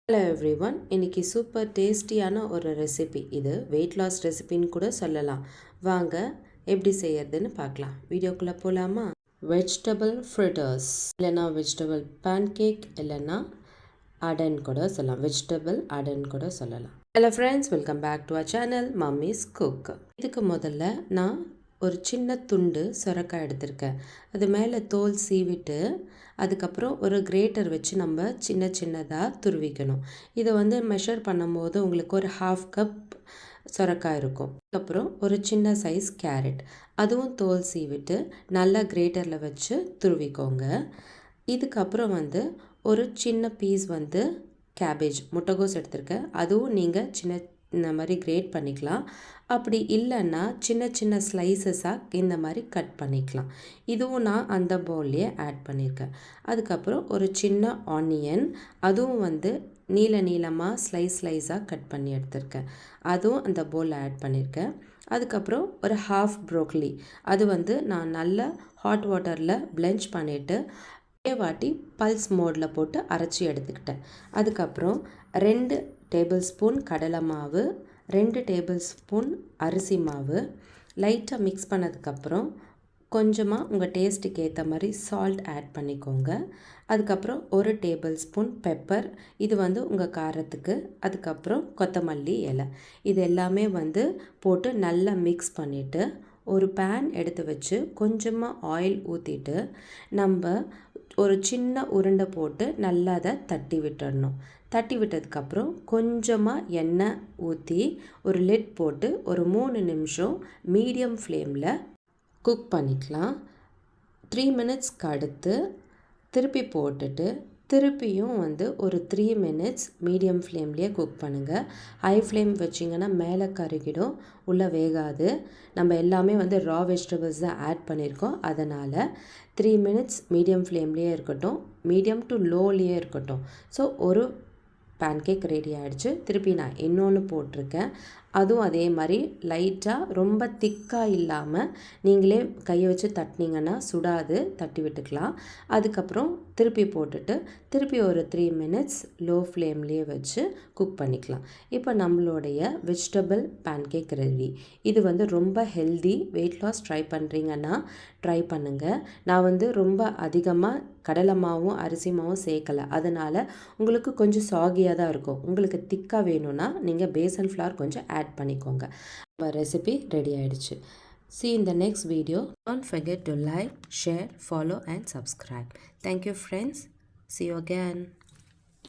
Hello every one, இன்றைக்கி super டேஸ்டியான ஒரு ரெசிபி. இது வெயிட் லாஸ் ரெசிபின்னு கூட சொல்லலாம். வாங்க எப்படி செய்யறதுன்னு பார்க்கலாம். வீடியோக்குள்ளே போகலாமா? வெஜிடபிள் ஃப்ரிட்டர்ஸ் இல்லைன்னா வெஜிடபிள் பேன்கேக் இல்லைன்னா அடன் கூட சொல்லலாம். வெஜிடபிள் அடன் கூட சொல்லலாம். Hello friends, welcome back to our channel mummy's cook. இதுக்கு முதல்ல நான் ஒரு சின்ன துண்டு சுரக்காய் எடுத்திருக்கேன். அது மேலே தோல் சீவிட்டு அதுக்கப்புறம் ஒரு கிரேட்டர் வச்சு நம்ம சின்ன சின்னதாக துருவிக்கணும். இதை மெஷர் பண்ணும்போது உங்களுக்கு ஒரு 1/2 கப் சுரக்காய் இருக்கும். அதுக்கப்புறம் ஒரு சின்ன சைஸ் கேரட், அதுவும் தோல் சீவிட்டு நல்லா கிரேட்டரில் வச்சு துருவிக்கோங்க. இதுக்கப்புறம் ஒரு சின்ன பீஸ் கேபேஜ் முட்டைகோஸ் எடுத்திருக்கேன். அதுவும் நீங்கள் இந்த மாதிரி கிரேட் பண்ணிக்கலாம். அப்படி இல்லைன்னா சின்ன சின்ன ஸ்லைசஸாக இந்த மாதிரி கட் பண்ணிக்கலாம். இதுவும் நான் அந்த பவுல்லையே ஆட் பண்ணியிருக்கேன். அதுக்கப்புறம் ஒரு சின்ன ஆனியன், அதுவும் நீளமாக ஸ்லைஸாக கட் பண்ணி எடுத்திருக்கேன். அதுவும் அந்த பவுலில் ஆட் பண்ணியிருக்கேன். அதுக்கப்புறம் ஒரு 1/2 ப்ரோக்கலி, அது நான் நல்லா ஹாட் வாட்டரில் பிளெஞ்ச் பண்ணிவிட்டு வாட்டி பல்ஸ் மோடில் போட்டு அரைச்சி எடுத்துக்கிட்டேன். அதுக்கப்புறம் 2 டேபிள் ஸ்பூன் கடலை மாவு, 2 டேபிள் ஸ்பூன் அரிசி மாவு லைட்டாக மிக்ஸ் பண்ணதுக்கப்புறம் கொஞ்சமாக உங்கள் டேஸ்ட்டுக்கு ஏற்ற மாதிரி சால்ட் ஆட் பண்ணிக்கோங்க. அதுக்கப்புறம் 1 டேபிள் ஸ்பூன் பெப்பர், இது உங்கள் காரத்துக்கு. அதுக்கப்புறம் கொத்தமல்லி இலை, இது எல்லாமே போட்டு நல்லா மிக்ஸ் பண்ணிவிட்டு ஒரு பேன் எடுத்து வச்சு கொஞ்சமாக ஆயில் ஊற்றிட்டு நம்ம ஒரு சின்ன உருண்டை போட்டு நல்லா அதை தட்டி விட்டுடணும். தட்டி விட்டதுக்கப்புறம் கொஞ்சமாக எண்ணெய் ஊற்றி ஒரு லிட் போட்டு ஒரு 3 நிமிஷம் மீடியம் ஃப்ளேமில் குக் பண்ணிக்கலாம். 3 மினிட்ஸ்க்கு அடுத்து திருப்பி போட்டுட்டு திருப்பியும் ஒரு 3 மினிட்ஸ் மீடியம் ஃப்ளேம்லேயே குக் பண்ணுங்கள். ஹை ஃப்ளேம் வச்சிங்கன்னா மேலே கருகிடும், உள்ளே வேகாது. நம்ம எல்லாமே ரா வெஜிடபிள்ஸ் தான் ஆட் பண்ணியிருக்கோம். அதனால் 3 மினிட்ஸ் மீடியம் ஃப்ளேம்லேயே இருக்கட்டும், மீடியம் டு லோலேயே இருக்கட்டும். ஸோ ஒரு பேன்கேக் ரெடி ஆகிடுச்சு. திருப்பி நான் இன்னொன்று போட்டிருக்கேன். அதுவும் அதே மாதிரி லைட்டாக ரொம்ப திக்காக இல்லாமல் நீங்களே கையை வச்சு தட்டினீங்கன்னா சுடாது, தட்டி விட்டுக்கலாம். அதுக்கப்புறம் திருப்பி போட்டுட்டு திருப்பி ஒரு 3 மினிட்ஸ் லோ ஃப்ளேம்லேயே வச்சு குக் பண்ணிக்கலாம். இப்போ நம்மளுடைய வெஜிடபிள் பேன்கேக் ரெடி. இது ரொம்ப ஹெல்தி. வெயிட் லாஸ் ட்ரை பண்ணுறீங்கன்னா ட்ரை பண்ணுங்கள். நான் ரொம்ப அதிகமாக கடலை மாவும் அரிசி மாவும் சேர்க்கலை. அதனால் உங்களுக்கு கொஞ்சம் சாகியாக தான் இருக்கும். உங்களுக்கு திக்காக வேணும்னா நீங்கள் பேசன் ஃப்ளார் கொஞ்சம் ஆட் பண்ணிக்கோங்க. நம்ம ரெசிபி ரெடி ஆகிடுச்சு. See you in the next video. Don't forget to like, share, follow and subscribe. Thank you friends. See you again.